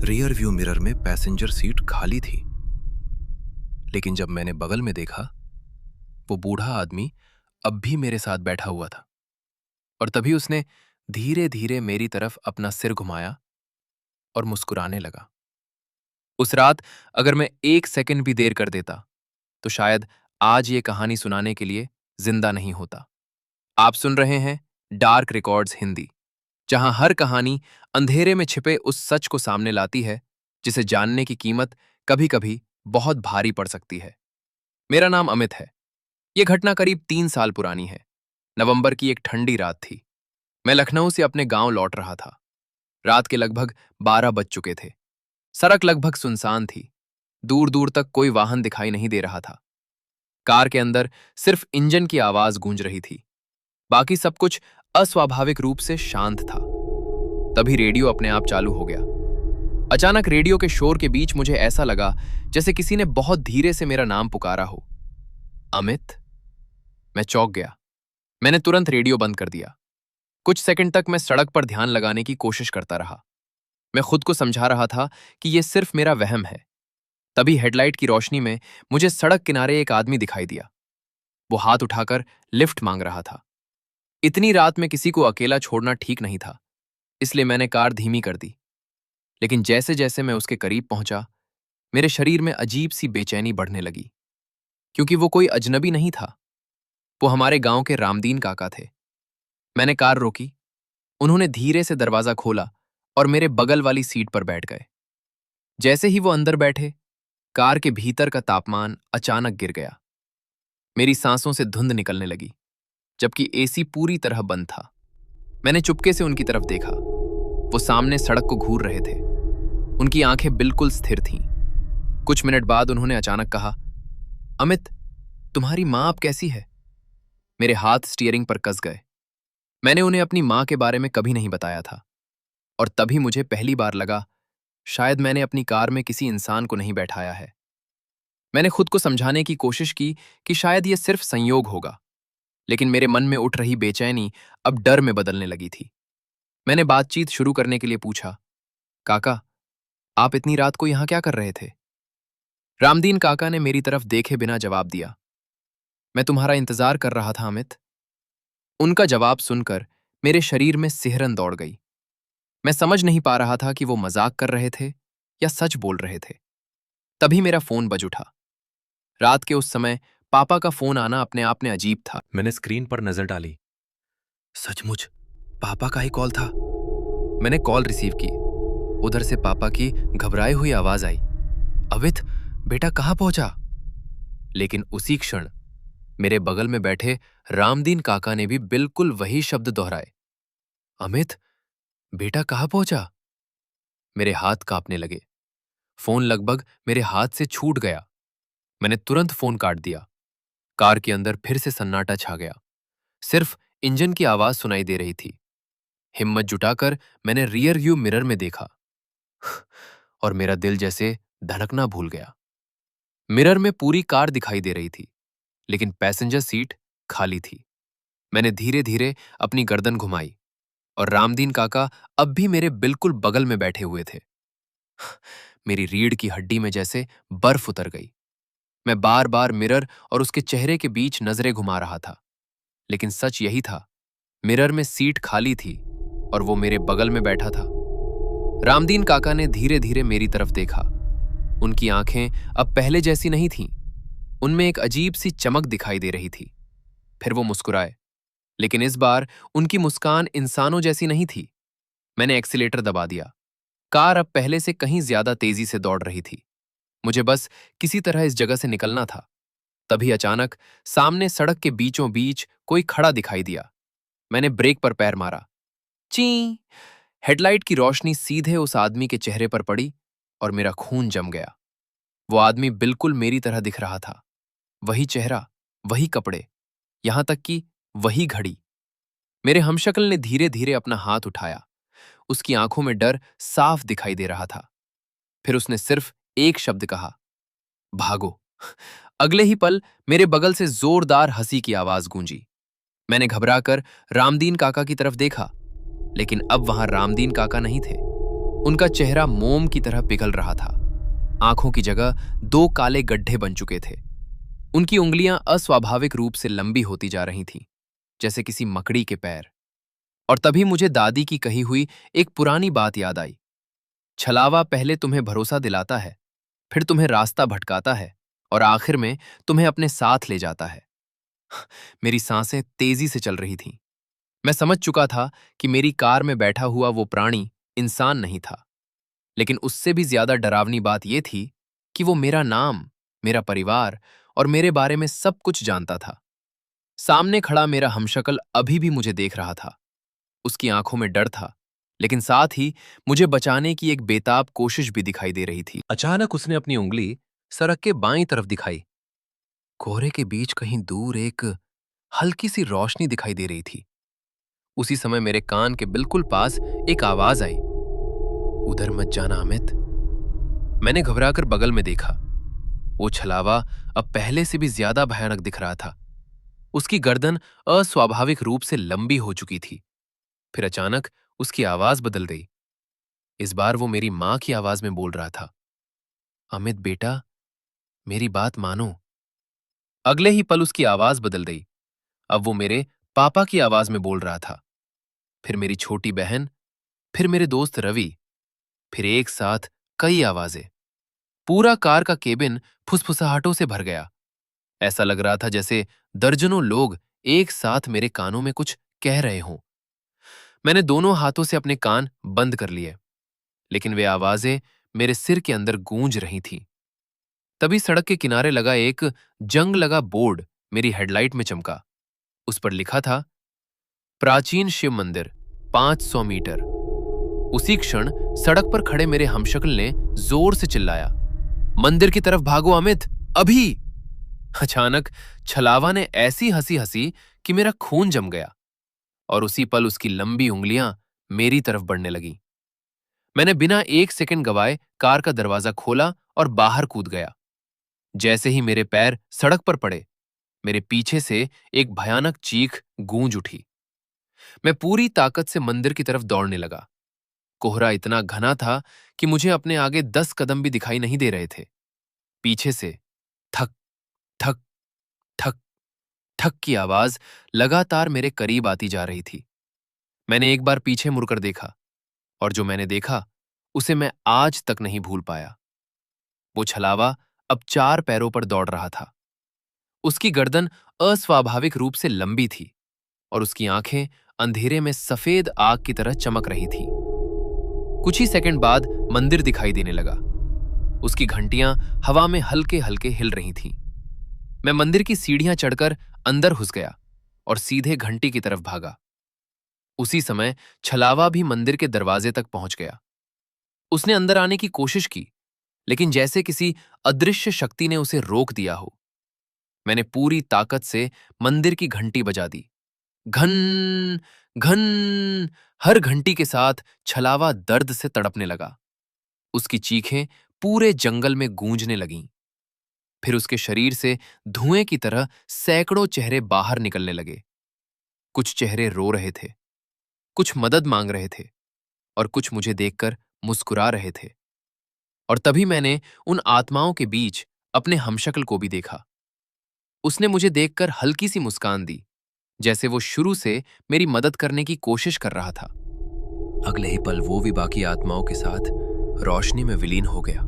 Rear view mirror में passenger seat खाली थी। लेकिन जब मैंने बगल में देखा, वो बूढ़ा आदमी अब भी मेरे साथ बैठा हुआ था। और तभी उसने धीरे धीरे मेरी तरफ अपना सिर घुमाया और मुस्कुराने लगा। उस रात अगर मैं एक सेकंड भी देर कर देता तो शायद आज ये कहानी सुनाने के लिए जिंदा नहीं होता। आप सुन रहे हैं डार्क रिकॉर्ड्स हिंदी, जहां हर कहानी अंधेरे में छिपे उस सच को सामने लाती है जिसे जानने की कीमत कभी कभी बहुत भारी पड़ सकती है। मेरा नाम अमित है। यह घटना करीब 3 साल पुरानी है। नवंबर की एक ठंडी रात थी। मैं लखनऊ से अपने गांव लौट रहा था। रात के लगभग 12 बज चुके थे। सड़क लगभग सुनसान थी। दूर दूर तक कोई वाहन दिखाई नहीं दे रहा था। कार के अंदर सिर्फ इंजन की आवाज गूंज रही थी। बाकी सब कुछ अस्वाभाविक रूप से शांत था। तभी रेडियो अपने आप चालू हो गया। अचानक रेडियो के शोर के बीच मुझे ऐसा लगा जैसे किसी ने बहुत धीरे से मेरा नाम पुकारा हो। अमित। मैं चौंक गया। मैंने तुरंत रेडियो बंद कर दिया। कुछ सेकंड तक मैं सड़क पर ध्यान लगाने की कोशिश करता रहा। मैं खुद को समझा रहा था कि यह सिर्फ मेरा वहम है। तभी हेडलाइट की रोशनी में मुझे सड़क किनारे एक आदमी दिखाई दिया। वो हाथ उठाकर लिफ्ट मांग रहा था। इतनी रात में किसी को अकेला छोड़ना ठीक नहीं था, इसलिए मैंने कार धीमी कर दी। लेकिन जैसे जैसे मैं उसके करीब पहुंचा, मेरे शरीर में अजीब सी बेचैनी बढ़ने लगी, क्योंकि वो कोई अजनबी नहीं था। वो हमारे गांव के रामदीन काका थे। मैंने कार रोकी। उन्होंने धीरे से दरवाजा खोला और मेरे बगल वाली सीट पर बैठ गए। जैसे ही वो अंदर बैठे, कार के भीतर का तापमान अचानक गिर गया। मेरी सांसों से धुंध निकलने लगी, जबकि एसी पूरी तरह बंद था। मैंने चुपके से उनकी तरफ देखा। वो सामने सड़क को घूर रहे थे। उनकी आंखें बिल्कुल स्थिर थीं। कुछ मिनट बाद उन्होंने अचानक कहा, अमित, तुम्हारी मां अब कैसी है? मेरे हाथ स्टीयरिंग पर कस गए। मैंने उन्हें अपनी मां के बारे में कभी नहीं बताया था। और तभी मुझे पहली बार लगा, शायद मैंने अपनी कार में किसी इंसान को नहीं बैठाया है। मैंने खुद को समझाने की कोशिश की कि शायद यह सिर्फ संयोग होगा, लेकिन मेरे मन में उठ रही बेचैनी अब डर में बदलने लगी थी। मैंने बातचीत शुरू करने के लिए पूछा, काका, आप इतनी रात को यहां क्या कर रहे थे? रामदीन काका ने मेरी तरफ देखे बिना जवाब दिया, मैं तुम्हारा इंतजार कर रहा था अमित। उनका जवाब सुनकर मेरे शरीर में सिहरन दौड़ गई। मैं समझ नहीं पा रहा था कि वो मजाक कर रहे थे या सच बोल रहे थे। तभी मेरा फोन बज उठा। रात के उस समय पापा का फोन आना अपने आप में अजीब था। मैंने स्क्रीन पर नजर डाली। सचमुच पापा का ही कॉल था। मैंने कॉल रिसीव की। उधर से पापा की घबराई हुई आवाज आई, अमित, बेटा कहाँ पहुंचा? लेकिन उसी क्षण मेरे बगल में बैठे रामदीन काका ने भी बिल्कुल वही शब्द दोहराए, अमित, बेटा कहाँ पहुंचा? मेरे हाथ कांपने लगे। फोन लगभग मेरे हाथ से छूट गया। मैंने तुरंत फोन काट दिया। कार के अंदर फिर से सन्नाटा छा गया। सिर्फ इंजन की आवाज सुनाई दे रही थी। हिम्मत जुटाकर मैंने रियर व्यू मिरर में देखा और मेरा दिल जैसे धड़कना भूल गया। मिरर में पूरी कार दिखाई दे रही थी, लेकिन पैसेंजर सीट खाली थी। मैंने धीरे धीरे अपनी गर्दन घुमाई और रामदीन काका अब भी मेरे बिल्कुल बगल में बैठे हुए थे। मेरी रीढ़ की हड्डी में जैसे बर्फ उतर गई। मैं बार बार मिरर और उसके चेहरे के बीच नजरें घुमा रहा था, लेकिन सच यही था, मिरर में सीट खाली थी और वो मेरे बगल में बैठा था। रामदीन काका ने धीरे धीरे मेरी तरफ देखा। उनकी आंखें अब पहले जैसी नहीं थीं। उनमें एक अजीब सी चमक दिखाई दे रही थी। फिर वो मुस्कुराए, लेकिन इस बार उनकी मुस्कान इंसानों जैसी नहीं थी। मैंने एक्सीलेटर दबा दिया। कार अब पहले से कहीं ज्यादा तेजी से दौड़ रही थी। मुझे बस किसी तरह इस जगह से निकलना था। तभी अचानक सामने सड़क के बीचों बीच कोई खड़ा दिखाई दिया। मैंने ब्रेक पर पैर मारा। ची! हेडलाइट की रोशनी सीधे उस आदमी के चेहरे पर पड़ी और मेरा खून जम गया। वो आदमी बिल्कुल मेरी तरह दिख रहा था। वही चेहरा, वही कपड़े, यहां तक कि वही घड़ी। मेरे हमशक्ल ने धीरे धीरे अपना हाथ उठाया। उसकी आंखों में डर साफ दिखाई दे रहा था। फिर उसने सिर्फ एक शब्द कहा, भागो। अगले ही पल मेरे बगल से जोरदार हंसी की आवाज गूंजी। मैंने घबराकर रामदीन काका की तरफ देखा, लेकिन अब वहां रामदीन काका नहीं थे। उनका चेहरा मोम की तरह पिघल रहा था। आंखों की जगह दो काले गड्ढे बन चुके थे। उनकी उंगलियां अस्वाभाविक रूप से लंबी होती जा रही थीं, जैसे किसी मकड़ी के पैर। और तभी मुझे दादी की कही हुई एक पुरानी बात याद आई। छलावा पहले तुम्हें भरोसा दिलाता है, फिर तुम्हें रास्ता भटकाता है, और आखिर में तुम्हें अपने साथ ले जाता है। मेरी सांसें तेजी से चल रही थीं। मैं समझ चुका था कि मेरी कार में बैठा हुआ वो प्राणी इंसान नहीं था, लेकिन उससे भी ज्यादा डरावनी बात यह थी कि वो मेरा नाम, मेरा परिवार और मेरे बारे में सब कुछ जानता था। सामने खड़ा मेरा हमशक्ल अभी भी मुझे देख रहा था। उसकी आंखों में डर था, लेकिन साथ ही मुझे बचाने की एक बेताब कोशिश भी दिखाई दे रही थी। अचानक उसने अपनी उंगली सड़क के बाईं तरफ दिखाई। कोहरे के बीच कहीं दूर एक हल्की सी रोशनी दिखाई दे रही थी। उसी समय मेरे कान के बिल्कुल पास एक आवाज आई, उधर मत जाना अमित। मैंने घबराकर बगल में देखा। वो छलावा अब पहले से भी ज्यादा भयानक दिख रहा था। उसकी गर्दन अस्वाभाविक रूप से लंबी हो चुकी थी। फिर अचानक उसकी आवाज बदल गई। इस बार वो मेरी मां की आवाज में बोल रहा था, अमित बेटा, मेरी बात मानो। अगले ही पल उसकी आवाज बदल गई। अब वो मेरे पापा की आवाज में बोल रहा था। फिर मेरी छोटी बहन, फिर मेरे दोस्त रवि, फिर एक साथ कई आवाजें। पूरा कार का केबिन फुसफुसाहटों से भर गया। ऐसा लग रहा था जैसे दर्जनों लोग एक साथ मेरे कानों में कुछ कह रहे हों। मैंने दोनों हाथों से अपने कान बंद कर लिए, लेकिन वे आवाजें मेरे सिर के अंदर गूंज रही थीं। तभी सड़क के किनारे लगा एक जंग लगा बोर्ड मेरी हेडलाइट में चमका। उस पर लिखा था, प्राचीन शिव मंदिर, 500 मीटर। उसी क्षण सड़क पर खड़े मेरे हमशक्ल ने जोर से चिल्लाया, मंदिर की तरफ भागो अमित, अभी। अचानक छलावा ने ऐसी हंसी हंसी कि मेरा खून जम गया, और उसी पल उसकी लंबी उंगलियां मेरी तरफ बढ़ने लगीं। मैंने बिना एक सेकंड गवाए कार का दरवाजा खोला और बाहर कूद गया। जैसे ही मेरे पैर सड़क पर पड़े, मेरे पीछे से एक भयानक चीख गूंज उठी। मैं पूरी ताकत से मंदिर की तरफ दौड़ने लगा। कोहरा इतना घना था कि मुझे अपने आगे 10 कदम भी दिखाई नहीं दे रहे थे। पीछे से थक थक थक ठक की आवाज लगातार मेरे करीब आती जा रही थी। मैंने एक बार पीछे मुड़कर देखा, और जो मैंने देखा उसे मैं आज तक नहीं भूल पाया। वो छलावा अब 4 पैरों पर दौड़ रहा था। उसकी गर्दन अस्वाभाविक रूप से लंबी थी, और उसकी आंखें अंधेरे में सफेद आग की तरह चमक रही थीं। कुछ ही सेकंड बाद मंदिर दिखाई देने लगा। उसकी घंटियां हवा में हल्के हल्के हिल रही थीं। मैं मंदिर की सीढ़ियां चढ़कर अंदर घुस गया और सीधे घंटी की तरफ भागा। उसी समय छलावा भी मंदिर के दरवाजे तक पहुंच गया। उसने अंदर आने की कोशिश की, लेकिन जैसे किसी अदृश्य शक्ति ने उसे रोक दिया हो। मैंने पूरी ताकत से मंदिर की घंटी बजा दी। घन घन। हर घंटी के साथ छलावा दर्द से तड़पने लगा। उसकी चीखें पूरे जंगल में गूंजने लगीं। फिर उसके शरीर से धुएं की तरह सैकड़ों चेहरे बाहर निकलने लगे। कुछ चेहरे रो रहे थे, कुछ मदद मांग रहे थे, और कुछ मुझे देखकर मुस्कुरा रहे थे। और तभी मैंने उन आत्माओं के बीच अपने हमशक्ल को भी देखा। उसने मुझे देखकर हल्की सी मुस्कान दी, जैसे वो शुरू से मेरी मदद करने की कोशिश कर रहा था। अगले ही पल वो भी बाकी आत्माओं के साथ रोशनी में विलीन हो गया।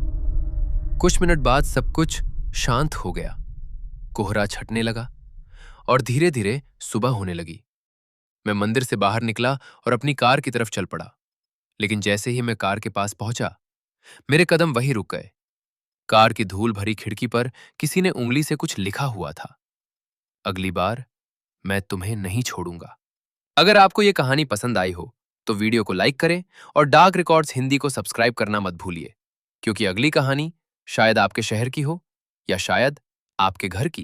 कुछ मिनट बाद सब कुछ शांत हो गया। कोहरा छटने लगा और धीरे धीरे सुबह होने लगी। मैं मंदिर से बाहर निकला और अपनी कार की तरफ चल पड़ा। लेकिन जैसे ही मैं कार के पास पहुंचा, मेरे कदम वहीं रुक गए। कार की धूल भरी खिड़की पर किसी ने उंगली से कुछ लिखा हुआ था, अगली बार मैं तुम्हें नहीं छोड़ूंगा। अगर आपको यह कहानी पसंद आई हो तो वीडियो को लाइक करें और डार्क रिकॉर्ड्स हिंदी को सब्सक्राइब करना मत भूलिए, क्योंकि अगली कहानी शायद आपके शहर की हो या शायद आपके घर की।